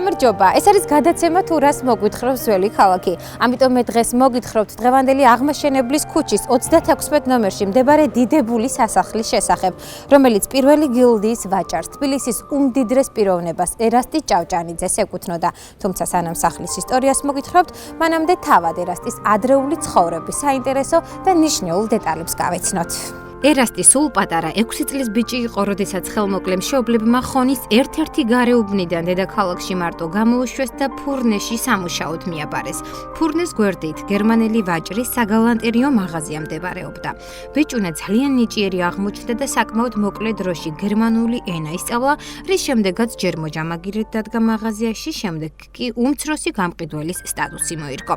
გამარჯობა, ეს არის გადაცემა თუ რას მოგვითხრობს ძველი ქალაქი. ამიტომ მე დღეს მოგითხრობთ დღევანდელი აღმაშენებლის ქუჩის 36 ნომერში მდებარე დიდებულის სასახლის შესახებ, რომელიც პირველი გილდიის ვაჭარს, თბილისის უმდიდრეს პიროვნებას ერასტი ჭავჭანიძეს ეკუთვნოდა. თუმცა სანამ სახლის ისტორიას მოგითხრობთ, მანამდე თავად ერასტის ადრეული ცხოვრების საინტერესო და ნიშნულ დეტალებს გავეცნოთ. ერასტი სულ პატარა 6 წლის ბიჭი იყო, როდესაც ხელმოკლე მშობლებმა ხონის ერთ-ერთი გარეუბნიდან დედაქალაქში მარტო გამოუშვეს და ფურნეში სამუშაოდ მიაბარეს. ფურნეს გვერდით გერმანელი ვაჭრის საგალანტერიო მაღაზია მდებარეობდა. ბიჭუნა ძალიან ნიჭიერი აღმოჩნდა და საკმაოდ მოკლე დროში გერმანული ენა ისწავლა, რის შემდეგაც ჯერ მოჯამაგირედ დადგა მაღაზიაში, შემდეგ კი უმცროსი გამყიდველის სტატუსი მოირგო.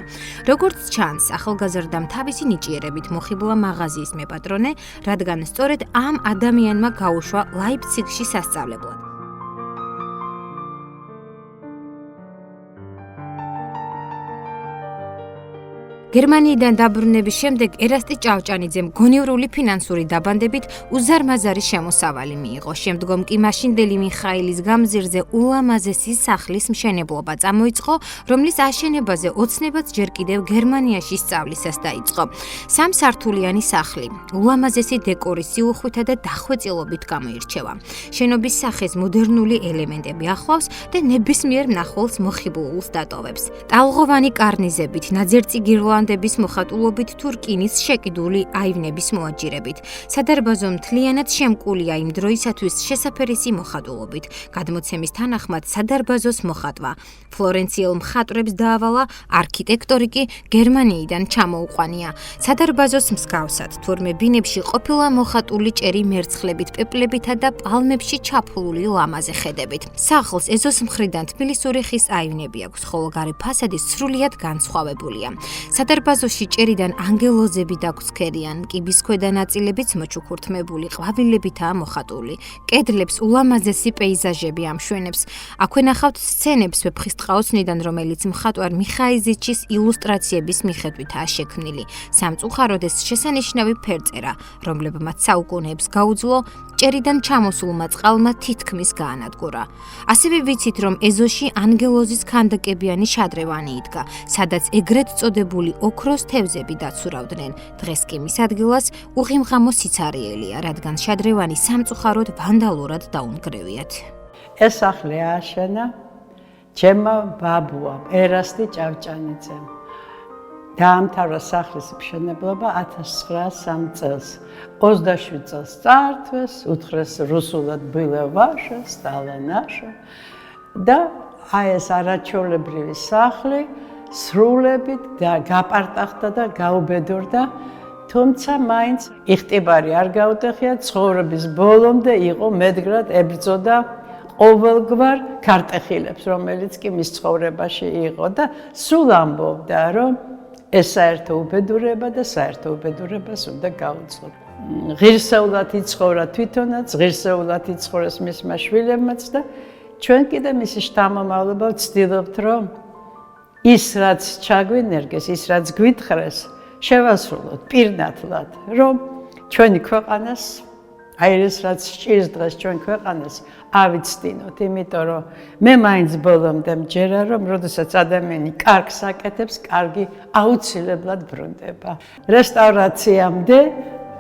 როგორც ჩანს, ახალგაზრდამ თავისი ნიჭიერებით მოხიბლა მაღაზიის მეპატრონე, რადგან სწორედ ამ ადამიანმა გაუშვა ლაიფციგში სასწავლებლად. გერმანიიდან დაბრუნების შემდეგ ერასტი ჭავჭანიძემ გონივრული ფინანსური დაბანდებით უზარმაზარი შემოსავალი მიიღო. შემდგომ კი მაშინდელი მიხაილის გამზირზე ულამაზესი სახლის მშენებლობა წამოიწყო, რომლის აშენებაზე ოცნებაც ჯერ კიდევ გერმანიაში სწავლისას დაიწყო. სამსართულიანი სახლი, ულამაზესი დეკორის სიუხვითა და დახვეწილობით გამოირჩევა. შენობის სახეს მოდერნული ელემენტები ახლავს და ნებისმიერ მნახველს მოხიბლულს დატოვებს. ტალღოვანი კარნიზებით, ნაძერწი გირლანდების მოხატულობით თუ რკინის შეკიდული აივნების მოაჯირებით. სადარბაზო მთლიანად შემკულია იმ დროისათვის შესაფერისი მოხატულობით. გადმოცემის თანახმად სადარბაზოს მოხატვა ფლორენციელ მხატვრებს დაავალა, არქიტექტორი კი გერმანიიდან ჩამოუყვანია. სადარბაზოს მსგავსად თურმე ბინებში ყოფილა მოხატული ჭერი მერცხლებით, პეპლებითა და პალმებში ჩაფლული ლამაზე ხედებით. სახლს ეზოს მხრიდან თბილისური ხის აივნები აქვს, ხოლო გარე ფასადი სრულიად განსხვავებულია. სადარბაზოში ჭერიდან ანგელოზები დაგვრცქერიან, კიბის ქვედა ნაწილებიც მოჩუქურთმებული ყვავილებითაა მოხატული. კედლებს ულამაზესი პეიზაჟები ამშვენებს. აქვე ნახავთ სცენებს ვეფხისტყაოსნიდან, რომელიც მხატვარ მიხაიზიჩის ილუსტრაციების მიხედვითაა შექმნილი. სამწუხაროდ ეს შესანიშნავი ფერწერა, რომლებმაც საუკუნეებს გაუძლო, ჭერიდან ჩამოსულმა წყალმა თითქმის გაანადგურა. ასევე ვიცით, რომ ეზოში ანგელოზის ქანდაკებიანი შადრევანი იდგა, სადაც ეგრეთ წოდებული ოქროს თევზები დაცურავდნენ. დღეს კი მის ადგილას უღიმღამო სიცარიელია, რადგან შადრევანი სამწუხაროდ ვანდალურად დაუნგრევიათ. ეს სახლი ააშენა ჩემმა ბაბუამ, ერასტი ჭავჭანიძემ. დაამთავრა სახლის მშენებლობა 1903 წელს. 27 წელს წაართვეს, უთხრეს რუსულად ბილევაშა, სტალენაშა და აი ეს არაჩვეულებრივი სახლი სრულებით გაპარტახდა და გაუბედურდა, თუმცა მაინც იხტიბარი არ გაუტეხია, ცხოვრების ბოლომდე იყო მედგრად ებრძოდა ყოველგვარ ქარტეხილებს, რომელიც კი მის ცხოვრებაში იყო და სულ ამბობდა, რომ ეს საერთო უბედურება და საერთო უბედურებას უნდა გაუძლო. ღირსეულად იცხოვრა თვითონაც, ღირსეულად იცხოვრეს მისმა შვილებმაც და ჩვენ კიდე მისი შთამომავლობა ვცდილობთ, რომ ის რაც ჩაგვინერგეს, ის რაც გვითხრეს, შევასრულოთ პირნათლად, რომ ჩვენი ქვეყანას, აი ეს რაც სჭირს დღეს ჩვენ ქვეყანას, ავიცდინოთ, იმიტომ რომ მე მაინც ბოლომდე მჯერა, რომ როდესაც ადამიანი კარგს აკეთებს, კარგი აუცილებლად ბრუნდება. რესტავრაციამდე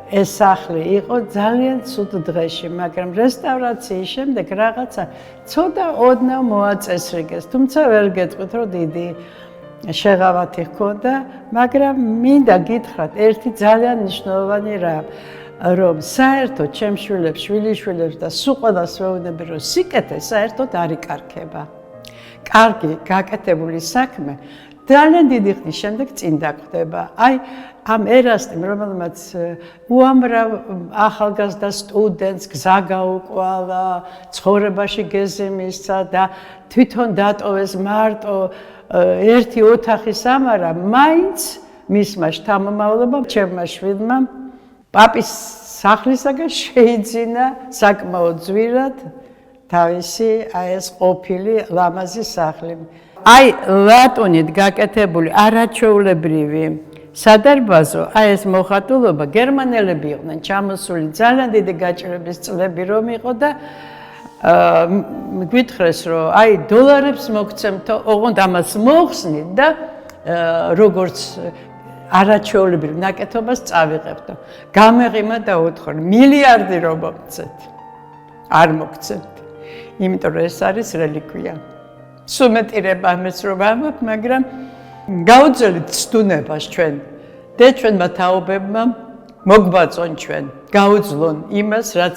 ეს სახლი იყო ძალიან ცუდ დღეში, მაგრამ რესტავრაციის შემდეგ რაღაცა ცოტა ოდნავ მოაწესრიგეს, თუმცა ვერ გეტყვით, რომ დიდი შეღავათი ჰქონდა, მაგრამ მინდა გითხრათ ერთი ძალიან მნიშვნელოვანი რამ, რომ საერთოდ ჩემს შვილებს, შვილიშვილებს და სულ ყველას ვეუბნები, რომ სიკეთე საერთოდ არ იკარგება. კარგი გაკეთებული საქმე ძალიან დიდი ხნის შემდეგ წინ დაგვდება. აი ამ ერასტიმ, რომელმაც უამრავ ახალგაზრდა სტუდენტს გზა გაუკვალა, ცხოვრებაში გეზი მისცა და თვითონ დატოვეს მარტო ერთი ოთახი სამარა, მაინც მისმა შთამომავლობამ ჩემმა შვილმა პაპის სახლისაგან შეიძინა საკმაოდ ძვირად თავისი აი ეს ყოფილი ლამაზი სახლი. აი ლატუნით გაკეთებული არაჩვეულებრივი სადარბაზო, აი ეს მოხატულობა გერმანელები იყვნენ ჩამოსული, ძალიან დიდი გაჭირების წლები რომ იყო და გვითხრეს რომ აი დოლარებს მოგცემთო, ოღონდ ამას მოხსნით და როგორც არაჩვეულებრივ ნაკეთობას წავიღებთო. გამეღიმა და უთხრა მილიარდი რომ მოგცეთ. არ მოგცემთ. იმიტომ რომ ეს არის რელიკვია. სუმეტირება ამას რომ ამბობ, მაგრამ გაუძელით ცდუნებას ჩვენ და ჩვენმა თაობებმა მოგვაწონ ჩვენ, გაუძლონ იმას, რაც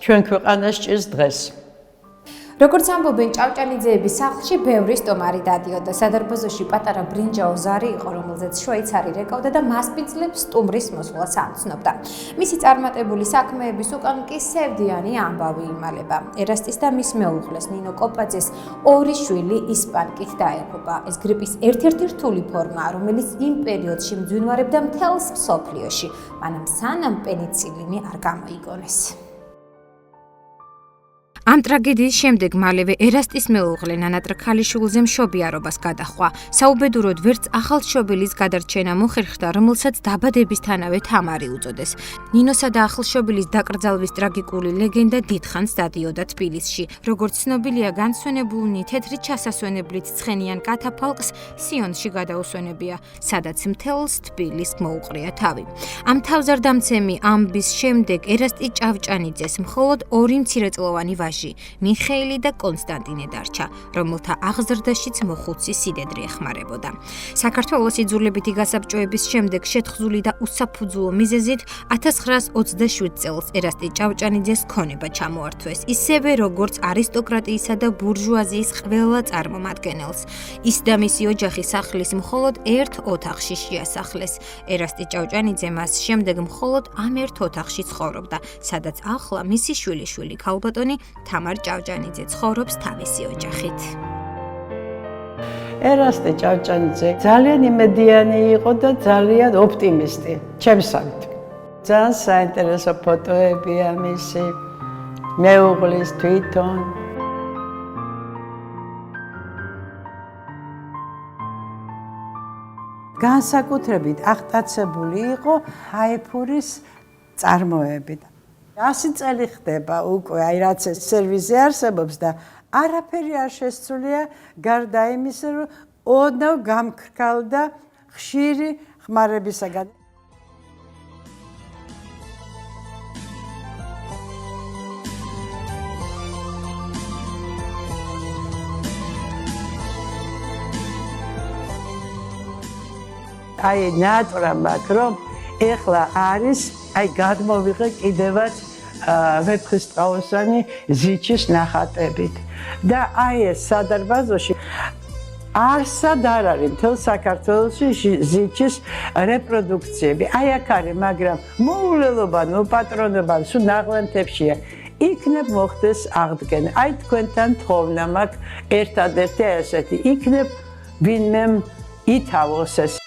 ჩვენ ქვეყანას ჭირს დღეს. როგორც ამბობენ, ჭავჭანიძეების სახლში ბევრი სტომარი დადიოდა. სადარბაზოში პატარა ბრინჯაო ზარი იყო, რომელზეც შვეიცარი რეკავდა და მასპინძლებს სტუმრის მოსვლას ამცნობდა. მისი წარმატებული საქმეების უკან კი სევდიანი ამბავი იმალება. ერასტის და მის მეუღლეს ნინო კოპაძეს ორი შვილი ისპანკით დაეღუპა. ეს გრიპის ერთ-ერთი რთული ფორმაა, რომელიც იმ პერიოდში მძვინვარებდა მთელს მსოფლიოში, მანამ სანამ პენიცილინი არ გამოიგონეს. ამ ტრაგედიის შემდეგ მალევე ერასტის მეუღლე ნანა ტრქალიშვილზე მშობიარობას გადაჰყვა. საუბედუროდ ვერც ახალშობილის გადარჩენა მოხერხდა, რომელსაც დაბადებისთანავე თამარი უწოდეს. ნინოსა და ახალშობილის დაკრძალვის ტრაგიკული ლეგენდა დიდხანს დადიოდა თბილისში. როგორც ცნობილია, განსვენებულნი თეთრი ჩასასვენებლით ცხენიან კათაფალკს სიონში გადაუსვენებია, სადაც მთელს თბილისს მოუყრია თავი. ამ თავზარდამცემი ამბის შემდეგ ერასტი ჭავჭანიძეს მხოლოდ ორი მცირეწლოვანი მიხეილი და კონსტანტინე დარჩა, რომელთა აღზრდაშიც მოხუცი სიდედრი ეხმარებოდა. საქართველოს იძულებითი გასაბჭოების შემდეგ შეთხზული და უსაფუძვლო მიზეზით 1927 წელს ერასტი ჭავჭანიძეს ქონება ჩამოართვეს, ისევე როგორც არისტოკრატიისა და ბურჟუაზიის ყველა წარმომადგენელს. ის და მისი ოჯახი სახლის მხოლოდ ერთ ოთახში შეასახლეს. ერასტი ჭავჭანიძე მას შემდეგ მხოლოდ ამ ერთ ოთახში ცხოვრობდა, სადაც ახლა მისი შვილიშვილი ქალბატონი თამარ ჭავჭანიძე ცხოვრობს თავისი ოჯახით. ერასტი ჭავჭანიძე ძალიან იმედიანი იყო და ძალიან ოპტიმისტი, ჩემსავით. ძალიან საინტერესო ფოტოებია მისი მეუღლის თვითონ. განსაკუთრებით აღტაცებული იყო ჰაიფურის წარმოებით. 100 წელი ხდება უკვე, აი რაც ეს სერვიზი არსებობს და არაფერი არ შესწულია გარდა იმისა, რომ ოდნავ გამქრქალდა ხშირი ხმარებისაგან. აი ნატრა მაგ რომ ეხლა არის აი გადმოვიღე კიდევაც ვეფხისტყაოსანი ზიჩის ნახატებით და აი ეს სადარბაზოში არსად არ არის მთელ საქართველოში ზიჩის რეპროდუქციები. აი აქ არის, მაგრამ მოულელობა, პატრონობა სულ ნაღვენთებშია. იქნებ მოხდეს აღდგენა. აი თქვენთან თხოვნა მაქვს ერთადერთი ესეთი. იქნებ ვინმე ითავოს ეს